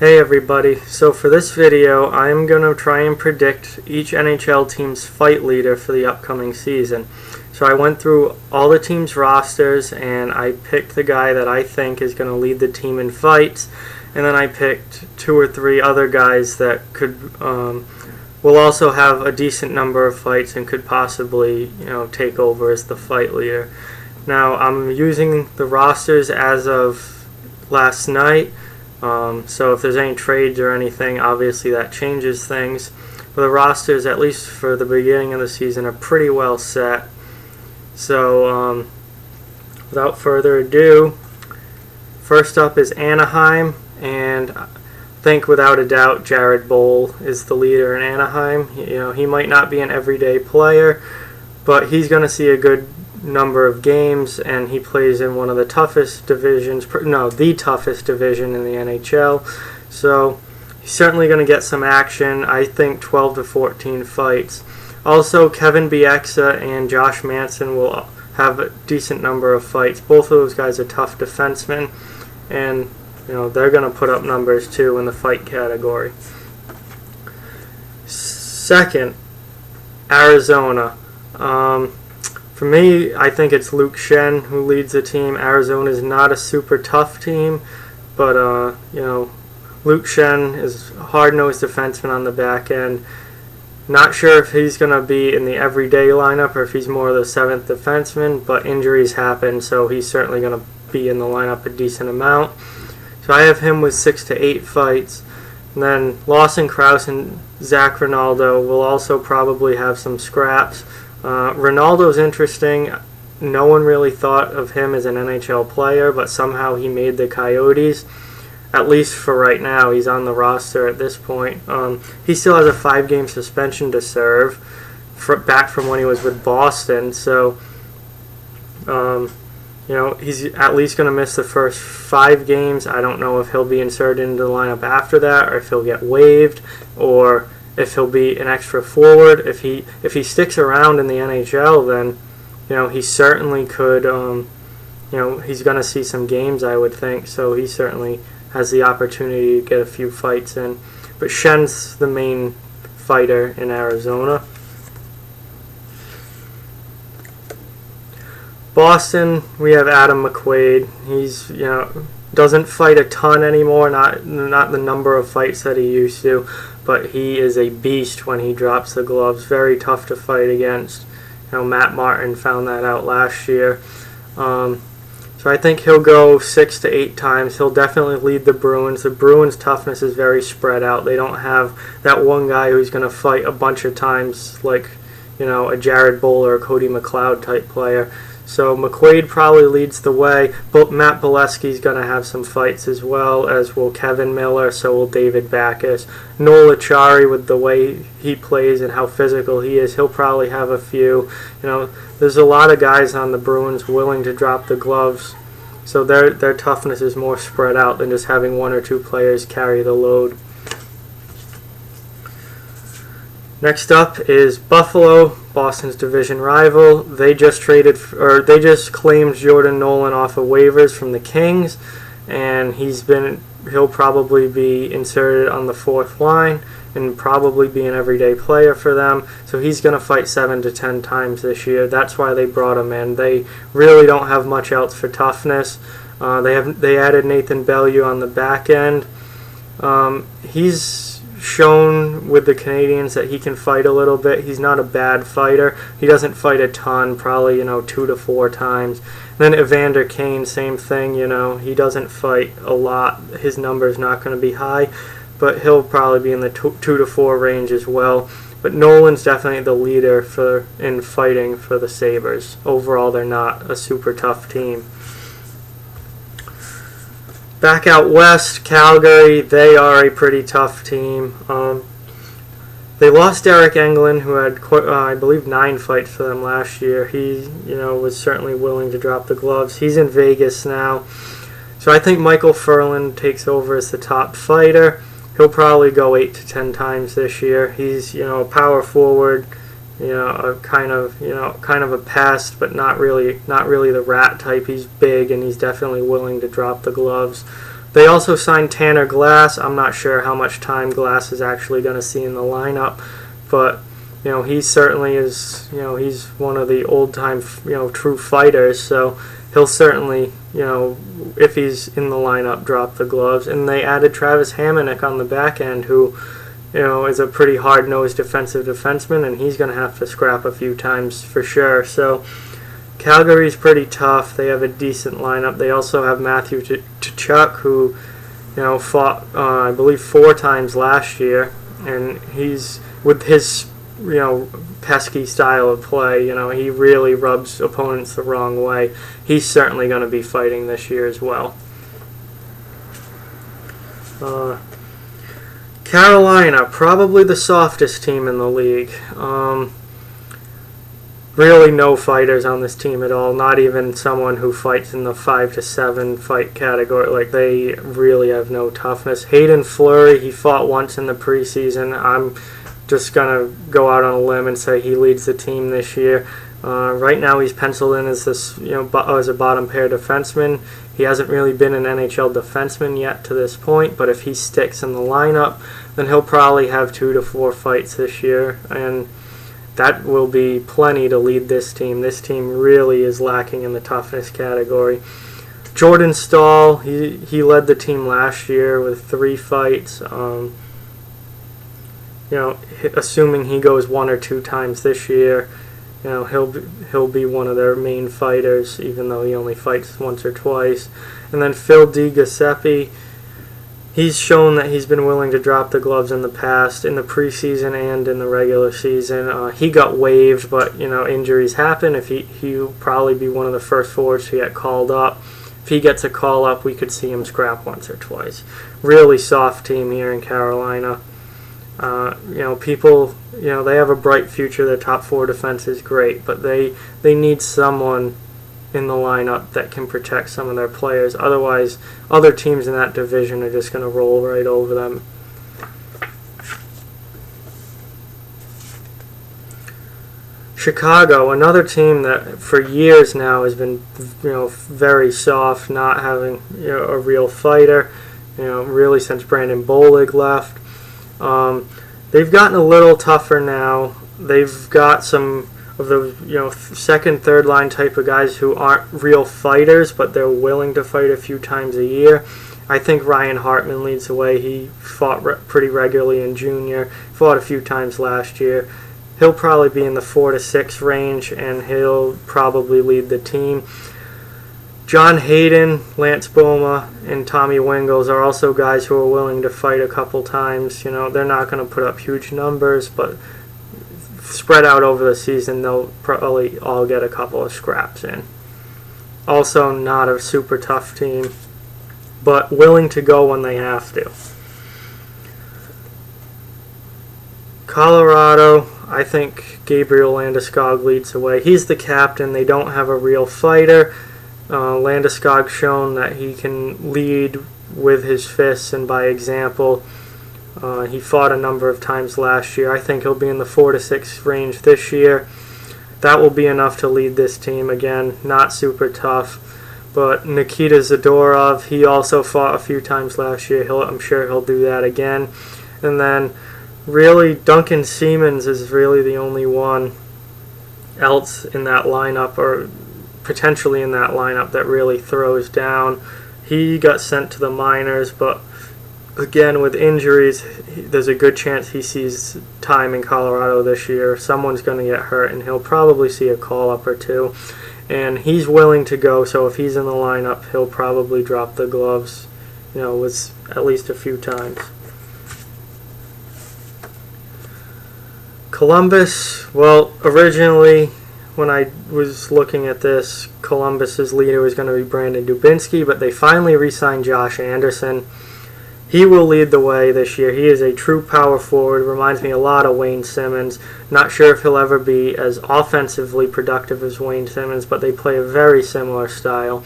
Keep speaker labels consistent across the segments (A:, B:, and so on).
A: Hey everybody, so for this video I'm going to try and predict each NHL team's fight leader for the upcoming season. So I went through all the team's rosters and I picked the guy that I think is going to lead the team in fights, and then I picked 2 or 3 other guys that could will also have a decent number of fights and could possibly take over as the fight leader. Now I'm using the rosters as of last night. So if there's any trades or anything, obviously that changes things. But the rosters, at least for the beginning of the season, are pretty well set. So without further ado, first up is Anaheim, and I think without a doubt Jared Boll is the leader in Anaheim. He might not be an everyday player, but he's going to see a good number of games, and he plays in one of the toughest divisions, the toughest division in the NHL, so he's certainly going to get some action. I think 12 to 14 fights. Also, Kevin Bieksa and Josh Manson will have a decent number of fights. Both of those guys are tough defensemen, and they're going to put up numbers too in the fight category. Second, Arizona. For me, I think it's Luke Schenn who leads the team. Arizona is not a super tough team, but Luke Schenn is a hard-nosed defenseman on the back end. Not sure if he's going to be in the everyday lineup or if he's more of the 7th defenseman, but injuries happen, so he's certainly going to be in the lineup a decent amount. So I have him with 6 to 8 fights. And then Lawson Crouse and Zach Rinaldo will also probably have some scraps. Ronaldo's interesting. No one really thought of him as an NHL player, but somehow he made the Coyotes. At least for right now, he's on the roster at this point. He still has a 5-game suspension to serve, back from when he was with Boston. So, he's at least going to miss the first 5 games. I don't know if he'll be inserted into the lineup after that, or if he'll get waived, or if he'll be an extra forward. If he sticks around in the NHL, then he certainly could. He's going to see some games, I would think. So he certainly has the opportunity to get a few fights in. But Schenn's the main fighter in Arizona. Boston, we have Adam McQuaid. He's doesn't fight a ton anymore, not the number of fights that he used to, but he is a beast when he drops the gloves. Very tough to fight against. Matt Martin found that out last year. So I think he'll go 6 to 8 times. He'll definitely lead the Bruins. The Bruins' toughness is very spread out. They don't have that one guy who's going to fight a bunch of times like a Jared Boll or a Cody McLeod type player. So McQuaid probably leads the way, but Matt Bolesky's going to have some fights as well, as will Kevin Miller, so will David Backes. Noel Acciari, with the way he plays and how physical he is, he'll probably have a few. There's a lot of guys on the Bruins willing to drop the gloves, so their toughness is more spread out than just having 1 or 2 players carry the load. Next up is Buffalo, Boston's division rival. They just claimed Jordan Nolan off of waivers from the Kings, and he'll probably be inserted on the 4th line and probably be an everyday player for them. So he's going to fight 7 to 10 times this year. That's why they brought him in. They really don't have much else for toughness. They added Nathan Beaulieu on the back end. He's shown with the Canadians that he can fight a little bit. He's not a bad fighter. He doesn't fight a ton, probably 2 to 4 times. And then Evander Kane, same thing. He doesn't fight a lot. His number's not going to be high, but he'll probably be in the 2 to 4 range as well. But Nolan's definitely the leader in fighting for the Sabres. Overall, they're not a super tough team. Back out west, Calgary, they are a pretty tough team. They lost Eric Englund, who had, I believe, 9 fights for them last year. He, was certainly willing to drop the gloves. He's in Vegas now. So I think Michael Furlan takes over as the top fighter. He'll probably go 8 to 10 times this year. He's, a power forward, a kind of a pest, but not really the rat type. He's big and he's definitely willing to drop the gloves. They also signed Tanner Glass. I'm not sure how much time Glass is actually going to see in the lineup, but he certainly is. He's one of the old-time true fighters. So he'll certainly if he's in the lineup, drop the gloves. And they added Travis Hamonic on the back end, who is a pretty hard-nosed defensive defenseman, and he's going to have to scrap a few times for sure. So Calgary's pretty tough. They have a decent lineup. They also have Matthew Tkachuk, who fought I believe 4 times last year, and he's with his pesky style of play. He really rubs opponents the wrong way. He's certainly going to be fighting this year as well. Carolina, probably the softest team in the league. Really no fighters on this team at all, not even someone who fights in the 5 to 7 fight category. Like, they really have no toughness. Hayden Fleury, he fought once in the preseason. I'm just going to go out on a limb and say he leads the team this year. Right now he's penciled in as as a bottom pair defenseman. He hasn't really been an NHL defenseman yet to this point, but if he sticks in the lineup, then he'll probably have 2 to 4 fights this year, and that will be plenty to lead this team. This team really is lacking in the toughness category. Jordan Stahl, he led the team last year with 3 fights. Assuming he goes 1 or 2 times this year, he'll be one of their main fighters, even though he only fights once or twice. And then Phil DiGiuseppe, he's shown that he's been willing to drop the gloves in the past, in the preseason and in the regular season. He got waived, but injuries happen. If he'll probably be one of the first forwards to get called up. If he gets a call up, we could see him scrap once or twice. Really soft team here in Carolina. People, they have a bright future. Their top 4 defense is great, but they need someone in the lineup that can protect some of their players. Otherwise, other teams in that division are just going to roll right over them. Chicago, another team that for years now has been, very soft, not having a real fighter. Really since Brandon Bolig left. They've gotten a little tougher now. They've got some of the second, third line type of guys who aren't real fighters, but they're willing to fight a few times a year. I think Ryan Hartman leads the way. He fought pretty regularly in junior, fought a few times last year. He'll probably be in the 4 to 6 range, and he'll probably lead the team. John Hayden, Lance Boma, and Tommy Wingles are also guys who are willing to fight a couple times. They're not going to put up huge numbers, but spread out over the season, they'll probably all get a couple of scraps in. Also, not a super tough team, but willing to go when they have to. Colorado, I think Gabriel Landeskog leads the way. He's the captain. They don't have a real fighter. Landeskog's shown that he can lead with his fists and by example. He fought a number of times last year. I think he'll be in the 4 to 6 range this year. That will be enough to lead this team. Again, not super tough. But Nikita Zadorov, he also fought a few times last year. I'm sure he'll do that again. And then really Duncan Siemens is really the only one else in that lineup, or potentially in that lineup, that really throws down. He got sent to the minors, but again, with injuries, there's a good chance he sees time in Colorado this year. Someone's going to get hurt, and he'll probably see a call-up or 2. And he's willing to go, so if he's in the lineup, he'll probably drop the gloves, with at least a few times. Columbus, well, originally, when I was looking at this, Columbus's leader was going to be Brandon Dubinsky, but they finally re-signed Josh Anderson. He will lead the way this year. He is a true power forward, reminds me a lot of Wayne Simmons. Not sure if he'll ever be as offensively productive as Wayne Simmons, but they play a very similar style.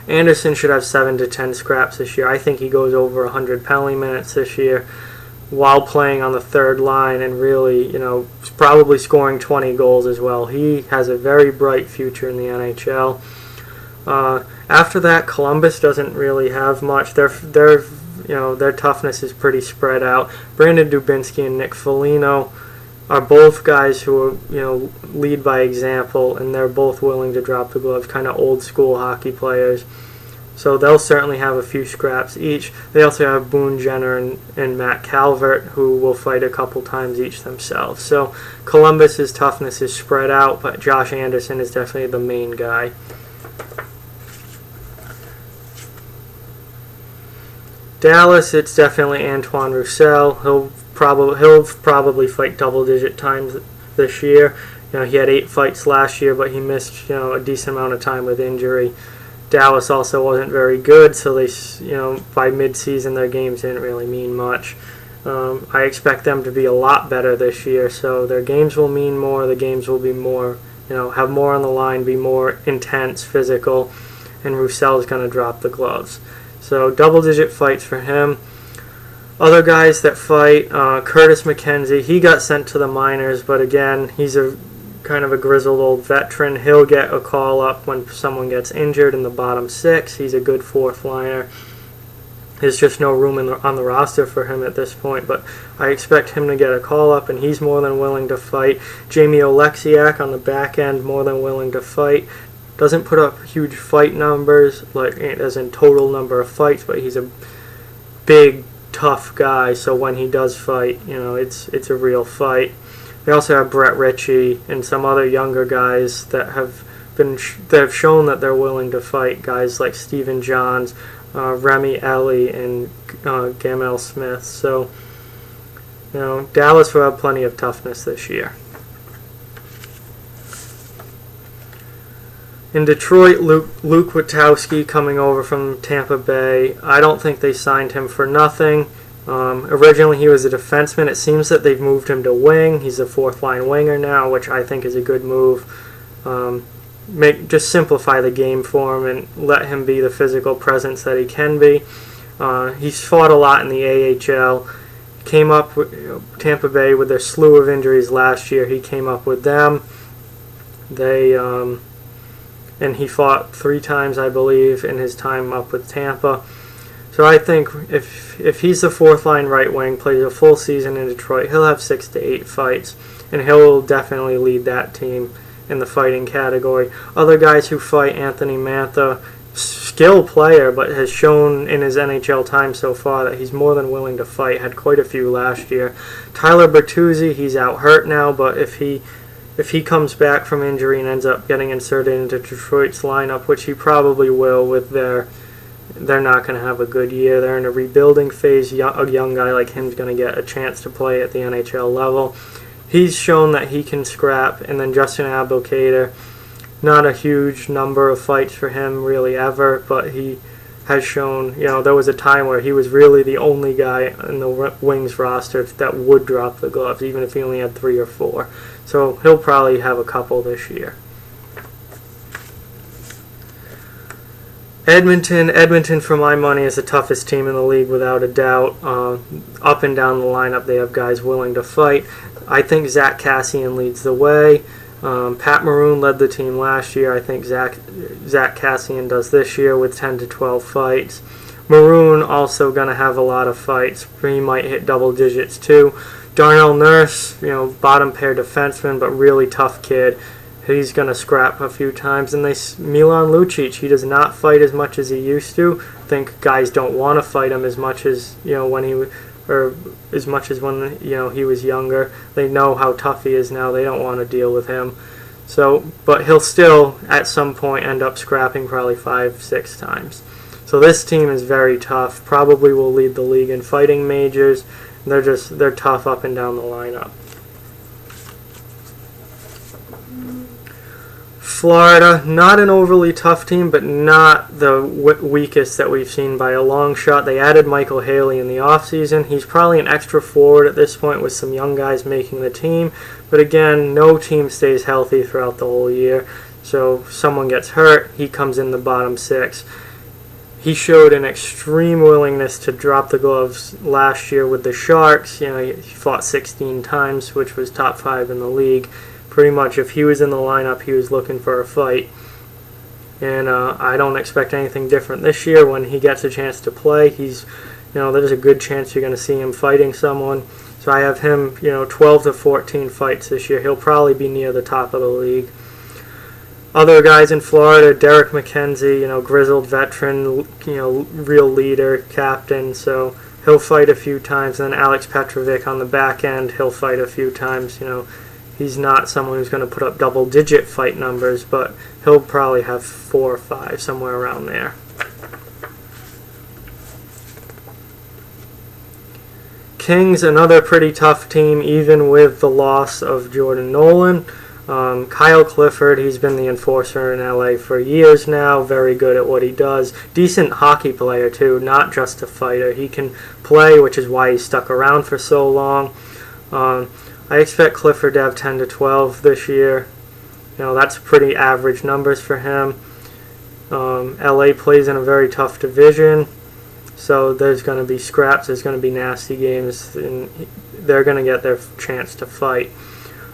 A: Anderson should have 7 to 10 scraps this year. I think he goes over 100 penalty minutes this year while playing on the third line, and really, probably scoring 20 goals as well. He has a very bright future in the NHL. After that, Columbus doesn't really have much. Their toughness is pretty spread out. Brandon Dubinsky and Nick Foligno are both guys who lead by example, and they're both willing to drop the gloves, kind of old school hockey players. So they'll certainly have a few scraps each. They also have Boone Jenner and Matt Calvert, who will fight a couple times each themselves. So Columbus's toughness is spread out, but Josh Anderson is definitely the main guy. Dallas, it's definitely Antoine Roussel. He'll probably fight double-digit times this year. He had 8 fights last year, but he missed a decent amount of time with injury. Dallas also wasn't very good, so they by mid-season their games didn't really mean much. I expect them to be a lot better this year, so their games will mean more. The games will be more, have more on the line, be more intense, physical, and Roussel's going to drop the gloves. So double-digit fights for him. Other guys that fight, Curtis McKenzie, he got sent to the minors, but again, he's a kind of a grizzled old veteran. He'll get a call up when someone gets injured in the bottom 6. He's a good fourth liner. There's just no room on the roster for him at this point, but I expect him to get a call up, and he's more than willing to fight. Jamie Oleksiak on the back end, more than willing to fight. Doesn't put up huge fight numbers, like as in total number of fights, but he's a big, tough guy, so when he does fight, it's a real fight. We also have Brett Ritchie and some other younger guys that have shown that they're willing to fight. Guys like Stephen Johns, Remy Ellie, and Gamel Smith. So, Dallas will have plenty of toughness this year. In Detroit, Luke Witkowski coming over from Tampa Bay. I don't think they signed him for nothing. Originally he was a defenseman. It seems that they've moved him to wing. He's a fourth-line winger now, which I think is a good move. Just simplify the game for him and let him be the physical presence that he can be. He's fought a lot in the AHL. Came up with Tampa Bay with their slew of injuries last year. He came up with them. And he fought 3 times, I believe, in his time up with Tampa. So I think if he's the fourth-line right wing, plays a full season in Detroit, he'll have 6 to 8 fights, and he'll definitely lead that team in the fighting category. Other guys who fight, Anthony Mantha, skill player, but has shown in his NHL time so far that he's more than willing to fight. Had quite a few last year. Tyler Bertuzzi, he's out hurt now, but if he comes back from injury and ends up getting inserted into Detroit's lineup, which he probably will, they're not going to have a good year. They're in a rebuilding phase. A young guy like him is going to get a chance to play at the NHL level. He's shown that he can scrap. And then Justin Abdelkader, not a huge number of fights for him really ever, but he has shown, there was a time where he was really the only guy in the Wings roster that would drop the gloves, even if he only had 3 or 4. So he'll probably have a couple this year. Edmonton, for my money, is the toughest team in the league without a doubt. Up and down the lineup, they have guys willing to fight. I think Zach Kassian leads the way. Pat Maroon led the team last year. I think Zach Kassian does this year with 10 to 12 fights. Maroon also going to have a lot of fights. He might hit double digits too. Darnell Nurse, bottom pair defenseman, but really tough kid. He's going to scrap a few times. And Milan Lucic, he does not fight as much as he used to. I think guys don't want to fight him as much as when he was younger. They know how tough he is now. They don't want to deal with him. So, but he'll still at some point end up scrapping probably 5-6 times. So this team is very tough. Probably will lead the league in fighting majors. They're tough up and down the lineup. Florida, not an overly tough team, but not the weakest that we've seen by a long shot. They added Michael Haley in the offseason. He's probably an extra forward at this point with some young guys making the team. But again, no team stays healthy throughout the whole year. So if someone gets hurt, he comes in the bottom 6. He showed an extreme willingness to drop the gloves last year with the Sharks. He fought 16 times, which was top 5 in the league. Pretty much, if he was in the lineup, he was looking for a fight. and I don't expect anything different this year. When he gets a chance to play, there's a good chance you're going to see him fighting someone. So I have him, 12 to 14 fights this year. He'll probably be near the top of the league. Other guys in Florida, Derek McKenzie, grizzled veteran, real leader, captain. So he'll fight a few times. And then Alex Petrovic on the back end, he'll fight a few times. He's not someone who's going to put up double-digit fight numbers, but he'll probably have 4 or 5, somewhere around there. Kings, another pretty tough team, even with the loss of Jordan Nolan. Kyle Clifford, he's been the enforcer in LA for years now, very good at what he does. Decent hockey player too, not just a fighter. He can play, which is why he's stuck around for so long. I expect Clifford to have 10 to 12 this year. That's pretty average numbers for him. LA plays in a very tough division, so there's going to be scraps, there's going to be nasty games, and they're going to get their chance to fight.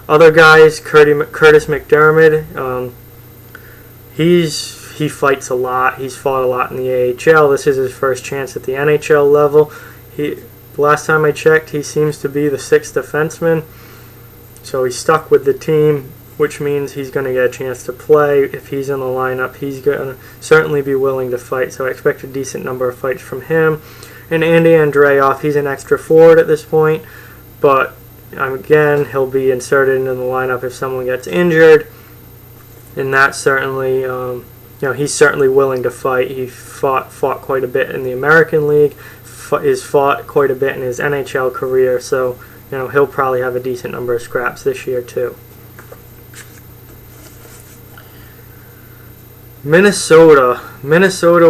A: Other guys, Curtis McDermott, he fights a lot. He's fought a lot in the AHL. This is his first chance at the NHL level. Last time I checked, he seems to be the 6th defenseman, so he's stuck with the team, which means he's going to get a chance to play. If he's in the lineup, he's going to certainly be willing to fight, so I expect a decent number of fights from him. And Andy Andreoff, he's an extra forward at this point, but again, he'll be inserted into the lineup if someone gets injured, and that's certainly, he's certainly willing to fight. He fought quite a bit in the American League, has fought quite a bit in his NHL career, so he'll probably have a decent number of scraps this year too. Minnesota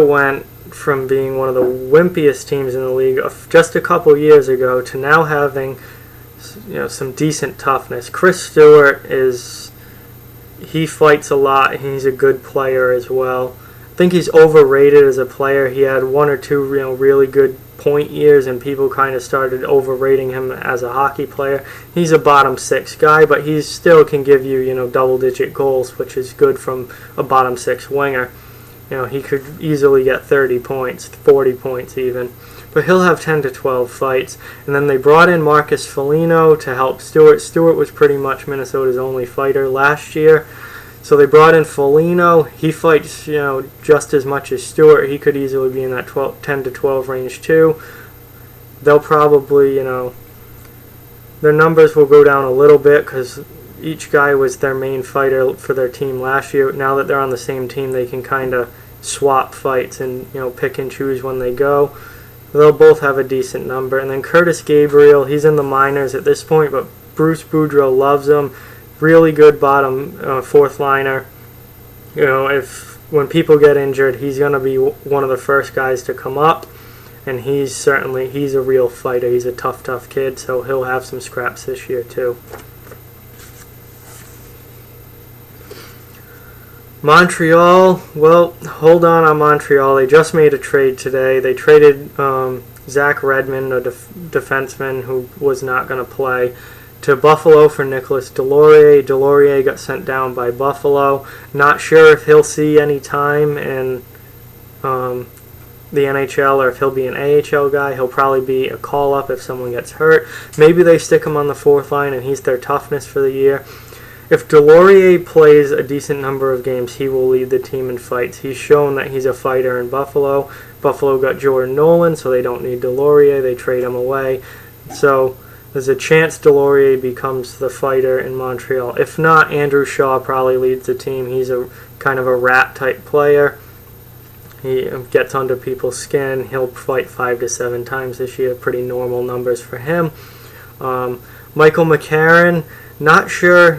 A: went from being one of the wimpiest teams in the league just a couple years ago to now having some decent toughness. Chris Stewart he fights a lot. He's a good player as well. I think he's overrated as a player. He had 1 or 2 really good point years, and people kind of started overrating him as a hockey player. He's a bottom 6 guy, but he still can give you double-digit goals, which is good from a bottom 6 winger. He could easily get 30 points, 40 points even. But he'll have 10 to 12 fights. And then they brought in Marcus Foligno to help Stewart. Stewart was pretty much Minnesota's only fighter last year. So they brought in Foligno. He fights, just as much as Stewart. He could easily be in that 10 to 12 range too. They'll probably, their numbers will go down a little bit because each guy was their main fighter for their team last year. Now that they're on the same team, they can kind of swap fights and pick and choose when they go. They'll both have a decent number. And then Curtis Gabriel, he's in the minors at this point, but Bruce Boudreau loves him. Really good bottom 4th liner. When people get injured, he's going to be one of the first guys to come up. And he's a real fighter. He's a tough kid, so he'll have some scraps this year too. Montreal, well, hold on Montreal. They just made a trade today. They traded Zach Redmond, a defenseman who was not going to play, to Buffalo for Nicolas Delorier. Delorier got sent down by Buffalo. Not sure if he'll see any time in the NHL or if he'll be an AHL guy. He'll probably be a call-up if someone gets hurt. Maybe they stick him on the 4th line and he's their toughness for the year. If Delorier plays a decent number of games, he will lead the team in fights. He's shown that he's a fighter in Buffalo. Buffalo got Jordan Nolan, so they don't need Delorier. They trade him away. So there's a chance Delorier becomes the fighter in Montreal. If not, Andrew Shaw probably leads the team. He's a kind of a rat-type player. He gets under people's skin. He'll fight 5 to 7 times this year. Pretty normal numbers for him. Michael McCarron, not sure,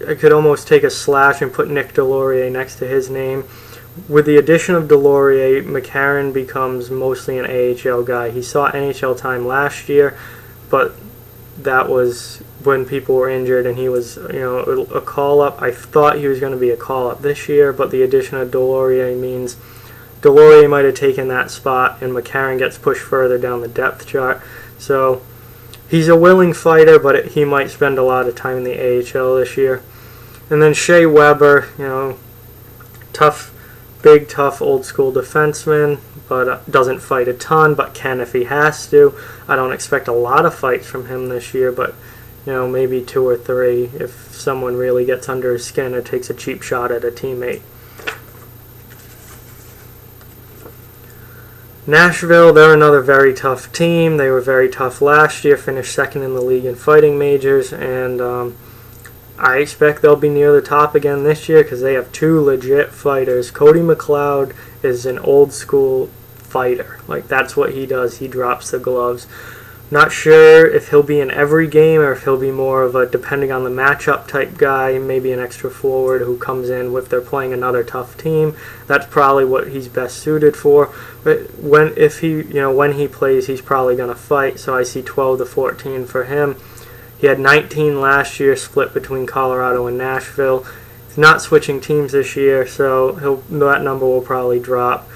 A: I could almost take a slash and put Nick Delorier next to his name. With the addition of Delorier, McCarron becomes mostly an AHL guy. He saw NHL time last year, but that was when people were injured and he was, a call-up. I thought he was going to be a call-up this year, but the addition of Delorier means Delorier might have taken that spot and McCarron gets pushed further down the depth chart. So he's a willing fighter, but he might spend a lot of time in the AHL this year. And then Shea Weber, tough big, tough, old-school defenseman, but doesn't fight a ton, but can if he has to. I don't expect a lot of fights from him this year, but maybe 2 or 3 if someone really gets under his skin or takes a cheap shot at a teammate. Nashville, they're another very tough team. They were very tough last year, finished second in the league in fighting majors, and I expect they'll be near the top again this year because they have 2 legit fighters. Cody McLeod is an old school fighter. Like, that's what he does. He drops the gloves. Not sure if he'll be in every game or if he'll be more of a depending on the matchup type guy, maybe an extra forward who comes in if they're playing another tough team. That's probably what he's best suited for. But when he plays, he's probably going to fight. So I see 12 to 14 for him. He had 19 last year, split between Colorado and Nashville. He's not switching teams this year, so that number will probably drop.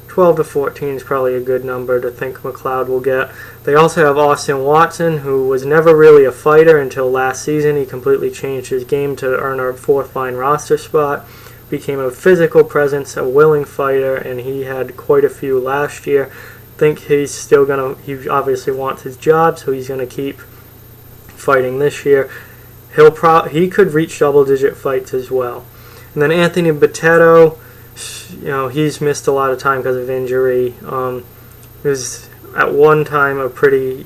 A: 12 to 14 is probably a good number to think McLeod will get. They also have Austin Watson, who was never really a fighter until last season. He completely changed his game to earn a 4th-line roster spot. Became a physical presence, a willing fighter, and he had quite a few last year. I think he obviously wants his job, so he's going to keep fighting this year. He could reach double-digit fights as well. And then Anthony Bitetto, he's missed a lot of time because of injury. He was at one time a pretty,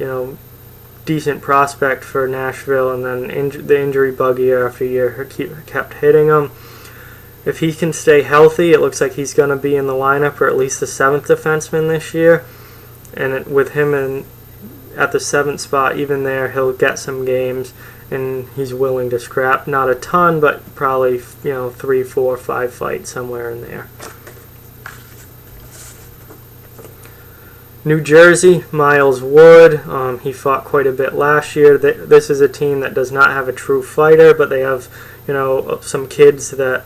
A: decent prospect for Nashville, and then the injury bug year after year kept hitting him. If he can stay healthy, it looks like he's going to be in the lineup or at least the 7th defenseman this year. And with him at the 7th spot, even there, he'll get some games, and he's willing to scrap. Not a ton, but probably 3, 4, 5 fights somewhere in there. New Jersey, Miles Wood. He fought quite a bit last year. This is a team that does not have a true fighter, but they have some kids that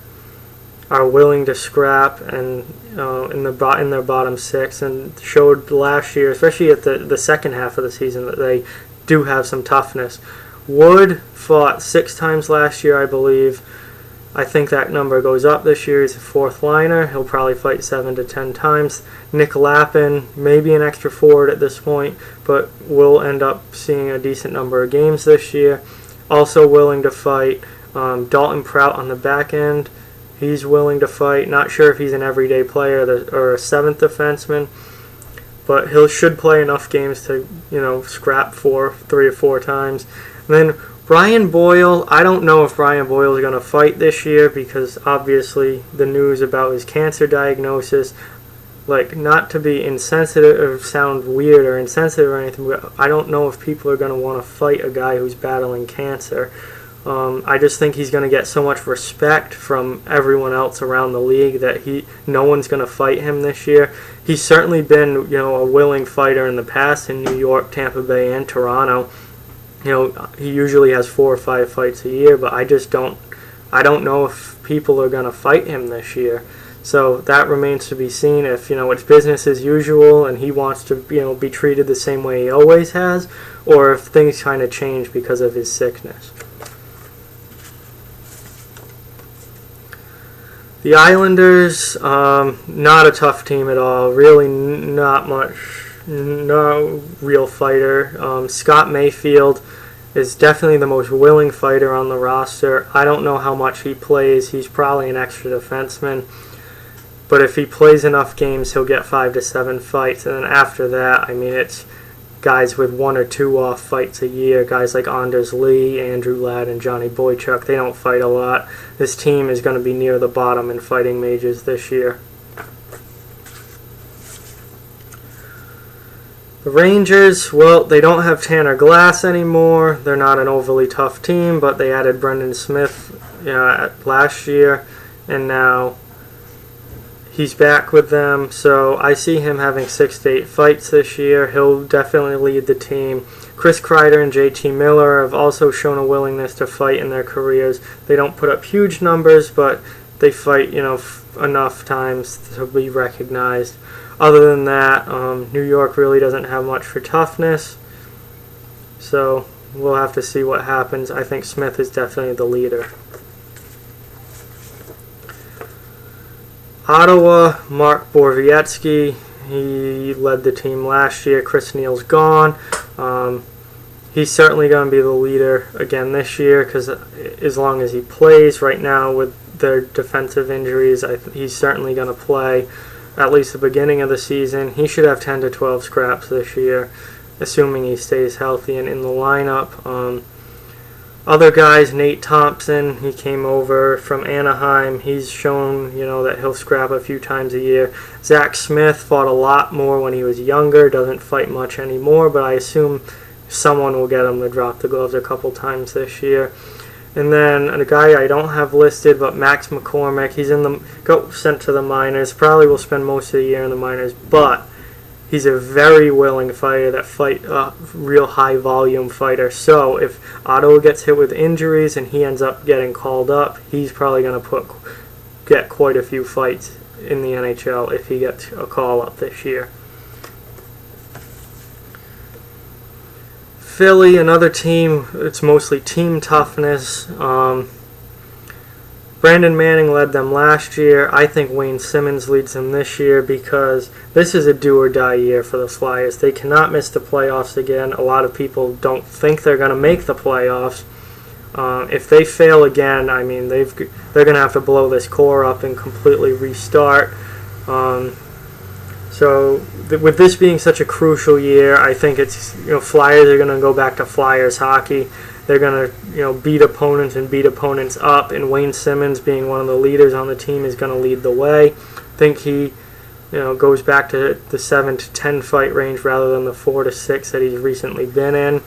A: are willing to scrap and in their bottom 6, and showed last year, especially at the second half of the season, that they do have some toughness. Wood fought 6 times last year, I believe. I think that number goes up this year. He's a 4th liner. He'll probably fight 7 to 10 times. Nick Lappin, maybe an extra forward at this point, but will end up seeing a decent number of games this year. Also willing to fight. Dalton Prout on the back end. He's willing to fight. Not sure if he's an everyday player or a 7th defenseman, but he should play enough games to scrap 3 or 4 times. And then Brian Boyle, I don't know if Brian Boyle is going to fight this year because obviously the news about his cancer diagnosis, not to be insensitive or sound weird or insensitive or anything, but I don't know if people are going to want to fight a guy who's battling cancer. I just think he's going to get so much respect from everyone else around the league that no one's going to fight him this year. He's certainly been a willing fighter in the past in New York, Tampa Bay, and Toronto. He usually has 4 or 5 fights a year, but I don't know if people are going to fight him this year. So that remains to be seen if, it's business as usual and he wants to, be treated the same way he always has, or if things kind of change because of his sickness. The Islanders, not a tough team at all. Really not much. No real fighter. Scott Mayfield is definitely the most willing fighter on the roster. I don't know how much he plays. He's probably an extra defenseman. But if he plays enough games, he'll get 5 to 7 fights. And then after that, it's guys with 1 or 2 off fights a year. Guys like Anders Lee, Andrew Ladd, and Johnny Boychuk. They don't fight a lot. This team is going to be near the bottom in fighting majors this year. The Rangers, well, they don't have Tanner Glass anymore. They're not an overly tough team, but they added Brendan Smith last year, and now he's back with them. So I see him having 6 to 8 fights this year. He'll definitely lead the team. Chris Kreider and JT Miller have also shown a willingness to fight in their careers. They don't put up huge numbers, but they fight, enough times to be recognized. Other than that, New York really doesn't have much for toughness, so we'll have to see what happens. I think Smith is definitely the leader. Ottawa, Mark Borowiecki, he led the team last year. Chris Neal's gone. He's certainly going to be the leader again this year because as long as he plays right now with their defensive injuries, he's certainly going to play at least the beginning of the season. He should have 10 to 12 scraps this year, assuming he stays healthy and in the lineup. Other guys, Nate Thompson, he came over from Anaheim. He's shown, that he'll scrap a few times a year. Zach Smith fought a lot more when he was younger, doesn't fight much anymore, but I assume someone will get him to drop the gloves a couple times this year. And then a guy I don't have listed, but Max McCormick, he's got sent to the minors, probably will spend most of the year in the minors, but he's a very willing fighter real high volume fighter. So if Ottawa gets hit with injuries and he ends up getting called up, he's probably going to get quite a few fights in the NHL if he gets a call up this year. Philly, another team, it's mostly team toughness. Brandon Manning led them last year. I think Wayne Simmons leads them this year because this is a do-or-die year for the Flyers. They cannot miss the playoffs again. A lot of people don't think they're going to make the playoffs. If they fail again, they're going to have to blow this core up and completely restart. With this being such a crucial year, I think it's Flyers are going to go back to Flyers hockey. They're going to beat opponents and beat opponents up, and Wayne Simmons, being one of the leaders on the team, is going to lead the way. I think he goes back to the 7 to 10 fight range rather than the 4 to 6 that he's recently been in.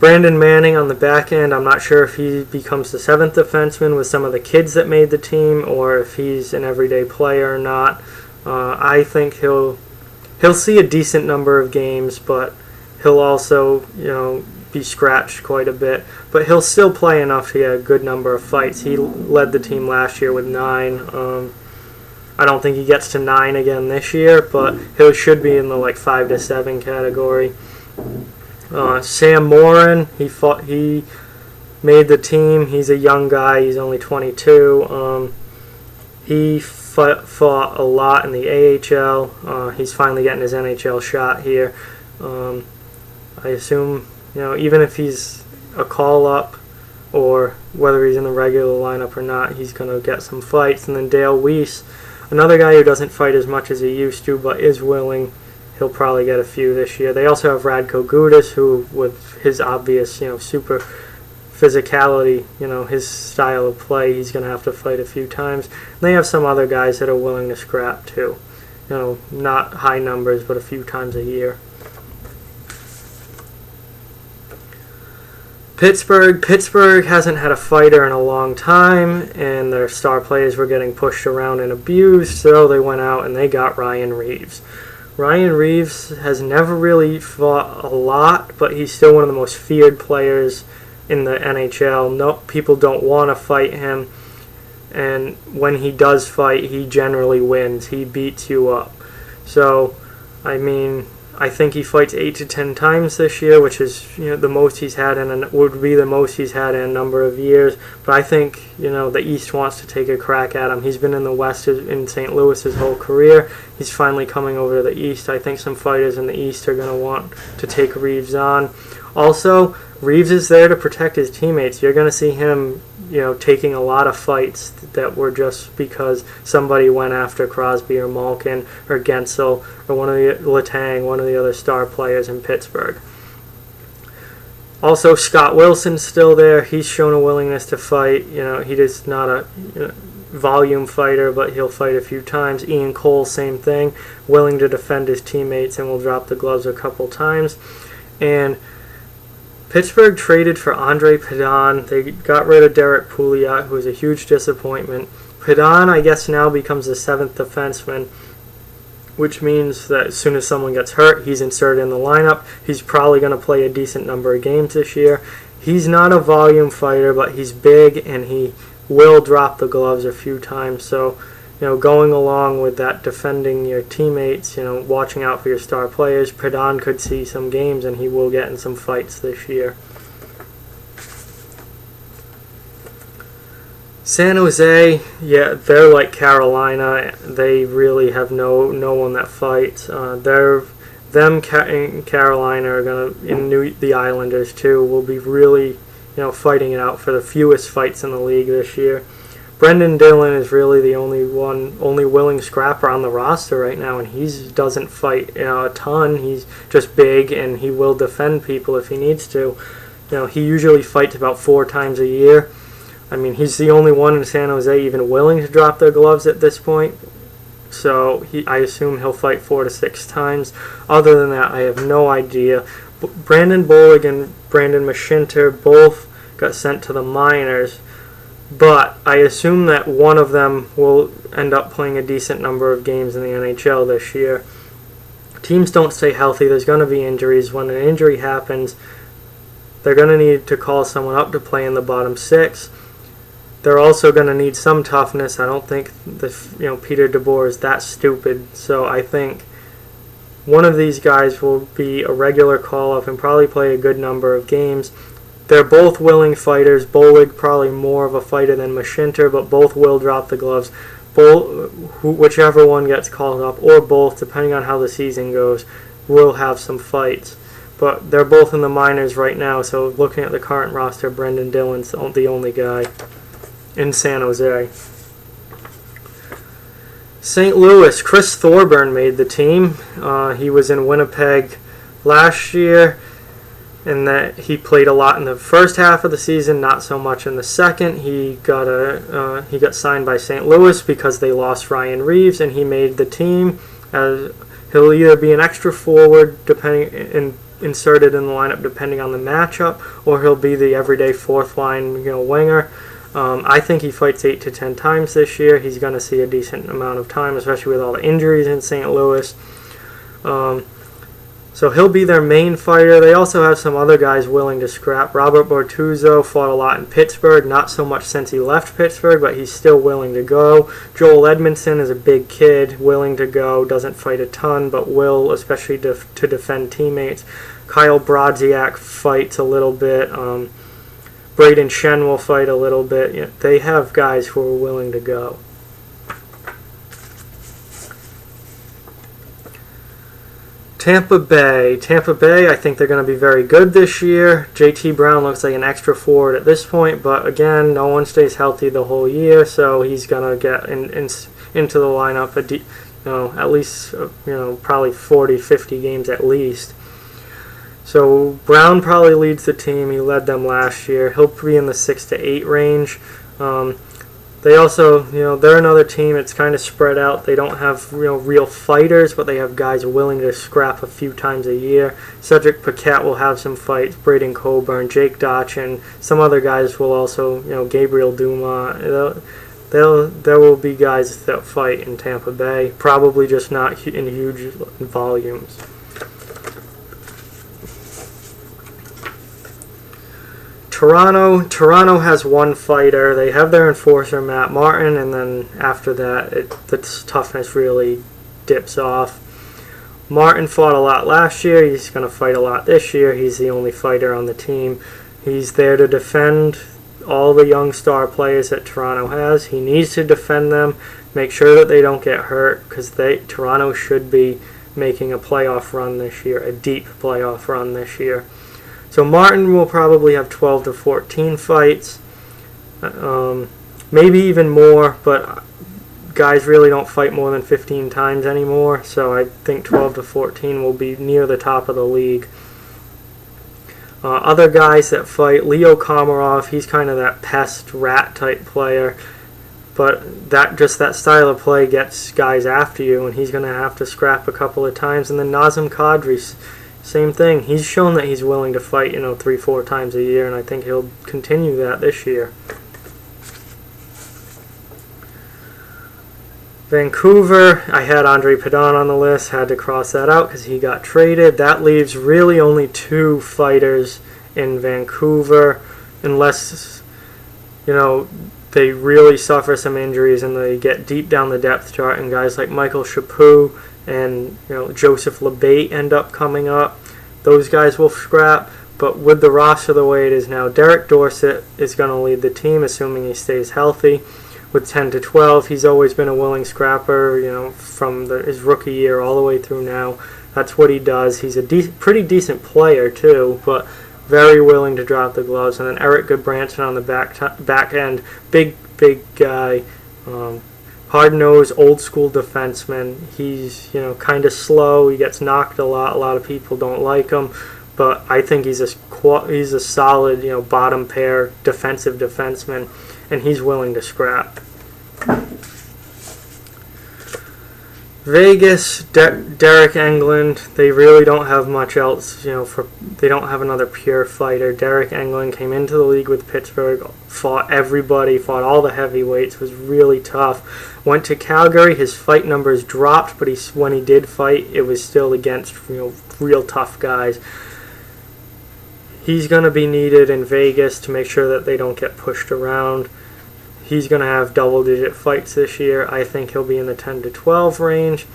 A: Brandon Manning on the back end, I'm not sure if he becomes the 7th defenseman with some of the kids that made the team or if he's an everyday player or not. I think he'll see a decent number of games, but he'll also be scratched quite a bit. But he'll still play enough to get a good number of fights. He led the team last year with 9. I don't think he gets to 9 again this year, but he should be in the 5 to 7 category. Sam Morin, he made the team. He's a young guy. He's only 22. He fought a lot in the AHL. He's finally getting his NHL shot here. I assume, even if he's a call-up or whether he's in the regular lineup or not, he's going to get some fights. And then Dale Weiss, another guy who doesn't fight as much as he used to but is willing. He'll probably get a few this year. They also have Radko Gudas, who, with his obvious, super physicality, his style of play, he's going to have to fight a few times. And they have some other guys that are willing to scrap too. Not high numbers, but a few times a year. Pittsburgh hasn't had a fighter in a long time, and their star players were getting pushed around and abused, so they went out and they got Ryan Reeves. Ryan Reeves has never really fought a lot, but he's still one of the most feared players in the NHL. No, people don't want to fight him, and when he does fight, he generally wins. He beats you up. So, I think he fights 8 to 10 times this year, which is the most he's had would be the most he's had in a number of years. But I think the East wants to take a crack at him. He's been in the West in St. Louis his whole career. He's finally coming over to the East. I think some fighters in the East are going to want to take Reeves on. Also, Reeves is there to protect his teammates. You're going to see him taking a lot of fights that were just because somebody went after Crosby or Malkin or Gensel or Letang, one of the other star players in Pittsburgh. Also, Scott Wilson's still there. He's shown a willingness to fight. He is not a volume fighter, but he'll fight a few times. Ian Cole, same thing, willing to defend his teammates and will drop the gloves a couple times. And Pittsburgh traded for Andre Pedon. They got rid of Derek Pouliot, who was a huge disappointment. Pedon, I guess, now becomes the 7th defenseman, which means that as soon as someone gets hurt, he's inserted in the lineup. He's probably going to play a decent number of games this year. He's not a volume fighter, but he's big, and he will drop the gloves a few times. So, going along with that, defending your teammates, watching out for your star players, Pedon could see some games, and he will get in some San Jose, yeah, they're like Carolina. They really have no one that fights. And Carolina are gonna, the Islanders too, will be really, fighting it out for the fewest fights in the league this year. Brendan Dillon is really the only willing scrapper on the roster right now, and he doesn't fight a ton. He's just big, and he will defend people if he needs to. He usually fights about 4 times a year. I mean, he's the only one in San Jose even willing to drop their gloves at this point. So I assume he'll fight 4 to 6 times. Other than that, I have no idea. Brandon Bollig and Brandon Mashinter both got sent to the minors, but I assume that one of them will end up playing a decent number of games in the NHL this year. Teams don't stay healthy. There's going to be injuries. When an injury happens, they're going to need to call someone up to play in the bottom 6. They're also going to need some toughness. I don't think Peter DeBoer is that stupid. So I think one of these guys will be a regular call-up and probably play a good number of games. They're both willing fighters. Bollig probably more of a fighter than Mashinter, but both will drop the gloves. Whichever one gets called up, or both, depending on how the season goes, will have some fights. But they're both in the minors right now, so looking at the current roster, Brendan Dillon's the only guy in San Jose. St. Louis, Chris Thorburn made the team. He was in Winnipeg last year, and that he played a lot in the first half of the season, not so much in the second. He got signed by St. Louis because they lost Ryan Reeves, and he made the team. He'll either be an extra forward, inserted in the lineup depending on the matchup, or he'll be the everyday fourth line, winger. I think he fights 8 to 10 times this year. He's going to see a decent amount of time, especially with all the injuries in St. Louis. So he'll be their main fighter. They also have some other guys willing to scrap. Robert Bortuzzo fought a lot in Pittsburgh, not so much since he left Pittsburgh, but he's still willing to go. Joel Edmondson is a big kid, willing to go, doesn't fight a ton, but will, especially to defend teammates. Kyle Brodziak fights a little bit. Braden Shen will fight a little bit. They have guys who are willing to go. Tampa Bay, I think they're going to be very good this year. JT Brown looks like an extra forward at this point, but again, no one stays healthy the whole year, so he's going to get into the lineup at least probably 40, 50 games at least. So Brown probably leads the team. He led them last year. He'll be in the 6 to 8 range. They also, they're another team. It's kind of spread out. They don't have real fighters, but they have guys willing to scrap a few times a year. Cedric Paquette will have some fights. Braden Coburn, Jake Dotchin, some other guys will also, Gabriel Dumas. There will be guys that fight in Tampa Bay, probably just not in huge volumes. Toronto has one fighter. They have their enforcer, Matt Martin, and then after that, the toughness really dips off. Martin fought a lot last year. He's going to fight a lot this year. He's the only fighter on the team. He's there to defend all the young star players that Toronto has. He needs to defend them, make sure that they don't get hurt, because Toronto should be making a playoff run this year, a deep playoff run this year. So Martin will probably have 12 to 14 fights, maybe even more, but guys really don't fight more than 15 times anymore, so I think 12 to 14 will be near the top of the league. Other guys that fight, Leo Komarov, he's kind of that pest rat type player, but that style of play gets guys after you, and he's going to have to scrap a couple of times. And then Nazem Kadri, same thing. He's shown that he's willing to fight, 3-4 times a year, and I think he'll continue that this year. Vancouver, I had Andre Pedon on the list, had to cross that out because he got traded. That leaves really only 2 fighters in Vancouver, unless, they really suffer some injuries and they get deep down the depth chart, and guys like Michael Chaput and Joseph LeBate end up coming up. Those guys will scrap. But with the roster the way it is now, Derek Dorsett is going to lead the team, assuming he stays healthy. With 10 to 12, he's always been a willing scrapper, from his rookie year all the way through now. That's what he does. He's a pretty decent player, too, but very willing to drop the gloves. And then Eric Goodbranson on the back end, big guy, hard-nosed, old-school defenseman. He's, kind of slow. He gets knocked a lot. A lot of people don't like him. But I think he's a solid, bottom pair defensive defenseman, and he's willing to scrap. Vegas, Derek Englund, they really don't have much else, they don't have another pure fighter. Derek Englund came into the league with Pittsburgh, fought everybody, fought all the heavyweights, was really tough. Went to Calgary, his fight numbers dropped, but when he did fight, it was still against, real tough guys. He's going to be needed in Vegas to make sure that they don't get pushed around. He's going to have double-digit fights this year. I think he'll be in the 10 to 12 range,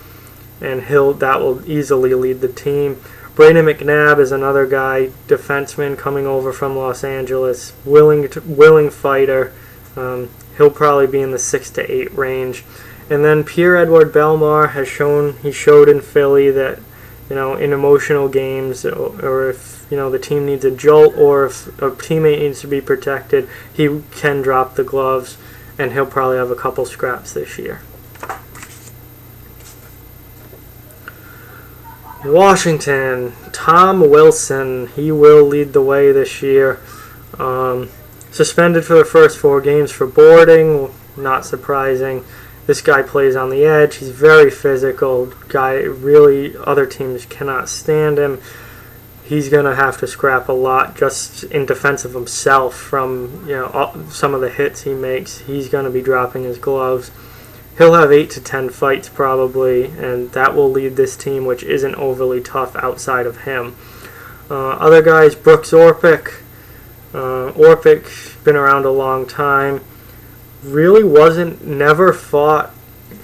A: and that will easily lead the team. Brayden McNabb is another guy, defenseman coming over from Los Angeles, willing fighter. He'll probably be in the 6 to 8 range. And then Pierre-Edouard Bellemare showed in Philly that, in emotional games, or if the team needs a jolt, or if a teammate needs to be protected, he can drop the gloves, and he'll probably have a couple scraps this year. Washington, Tom Wilson, he will lead the way this year. Suspended for the first 4 games for boarding, not surprising. This guy plays on the edge. He's very physical guy. Really, other teams cannot stand him. He's going to have to scrap a lot just in defense of himself from some of the hits he makes. He's going to be dropping his gloves. He'll have 8 to 10 fights probably, and that will lead this team, which isn't overly tough outside of him. Other guys, Brooks Orpik. Orpik's been around a long time. Really never fought.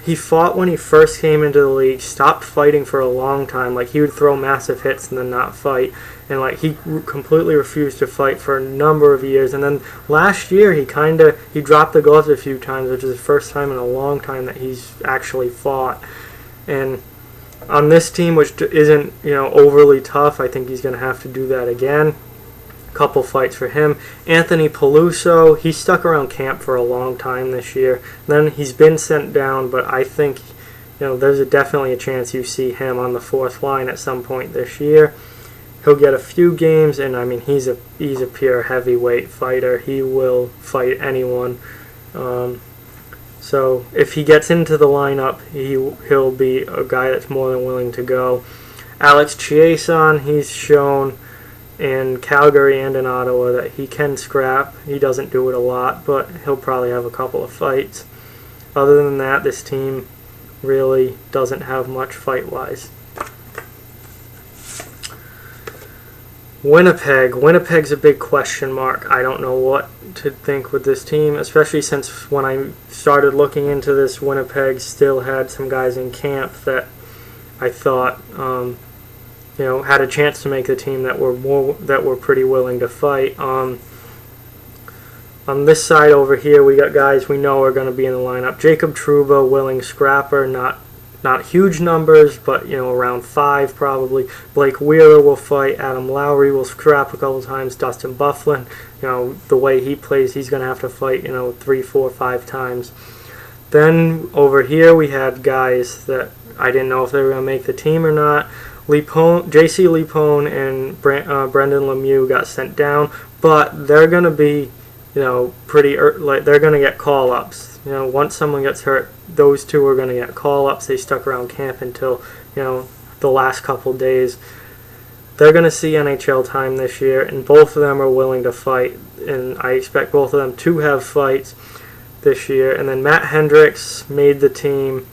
A: He fought when he first came into the league, stopped fighting for a long time. He would throw massive hits and then not fight. And he completely refused to fight for a number of years. And then last year he dropped the gloves a few times, which is the first time in a long time that he's actually fought. And on this team, which isn't overly tough, I think he's going to have to do that again. Couple fights for him. Anthony Peluso, he stuck around camp for a long time this year. Then he's been sent down, but I think there's definitely a chance you see him on the 4th line at some point this year. He'll get a few games, and he's a pure heavyweight fighter. He will fight anyone. So if he gets into the lineup, he'll be a guy that's more than willing to go. Alex Chiasson, he's shown in Calgary and in Ottawa that he can scrap. He doesn't do it a lot, but he'll probably have a couple of fights. Other than that, this team really doesn't have much fight-wise. Winnipeg's a big question mark. I don't know what to think with this team, especially since when I started looking into this, Winnipeg still had some guys in camp that I thought had a chance to make the team that were pretty willing to fight. On this side over here, we got guys we know are going to be in the lineup. Jacob Trouba, willing scrapper, not huge numbers, but around 5 probably. Blake Wheeler will fight. Adam Lowry will scrap a couple times. Dustin Byfuglien, the way he plays, he's going to have to fight 3, 4, 5 times. Then over here we had guys that I didn't know if they were going to make the team or not. J.C. Lepone and Brendan Lemieux got sent down, but they're going to be, they're going to get call-ups. Once someone gets hurt, those two are going to get call-ups. They stuck around camp until, the last couple days. They're going to see NHL time this year, and both of them are willing to fight, and I expect both of them to have fights this year. And then Matt Hendricks made the team.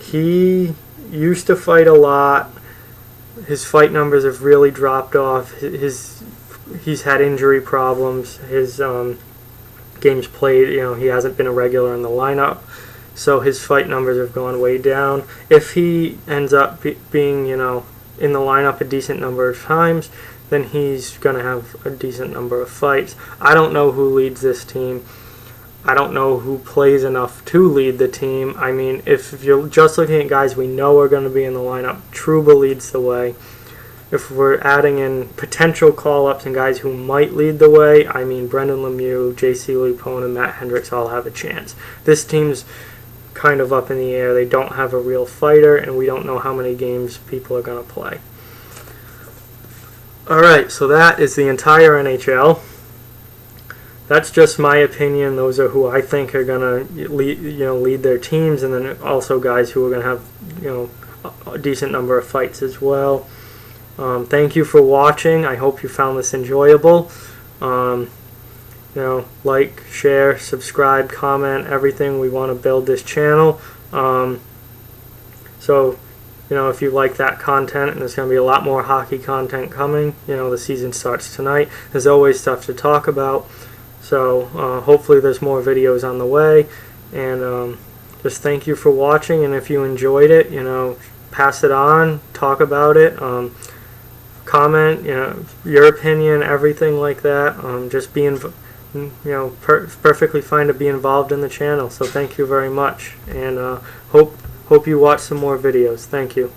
A: He used to fight a lot. His fight numbers have really dropped off. He's had injury problems. His games played, he hasn't been a regular in the lineup, so his fight numbers have gone way down. If he ends up being, in the lineup a decent number of times, then he's going to have a decent number of fights. I don't know who leads this team. I don't know who plays enough to lead the team. I mean, if you're just looking at guys we know are going to be in the lineup, Trouba leads the way. If we're adding in potential call-ups and guys who might lead the way, I mean, Brendan Lemieux, J.C. Lupone, and Matt Hendricks all have a chance. This team's kind of up in the air. They don't have a real fighter, and we don't know how many games people are going to play. Alright, so that is the entire NHL. That's just my opinion. Those are who I think are going to lead their teams, and then also guys who are going to have a decent number of fights as well. Thank you for watching. I hope you found this enjoyable. Like, share, subscribe, comment, everything. We want to build this channel. If you like that content, and there's going to be a lot more hockey content coming. The season starts tonight. There's always stuff to talk about. So hopefully there's more videos on the way. And just thank you for watching. And if you enjoyed it, pass it on, talk about it. Comment, your opinion, everything like that. Just being, perfectly fine to be involved in the channel. So thank you very much, and hope you watch some more videos. Thank you.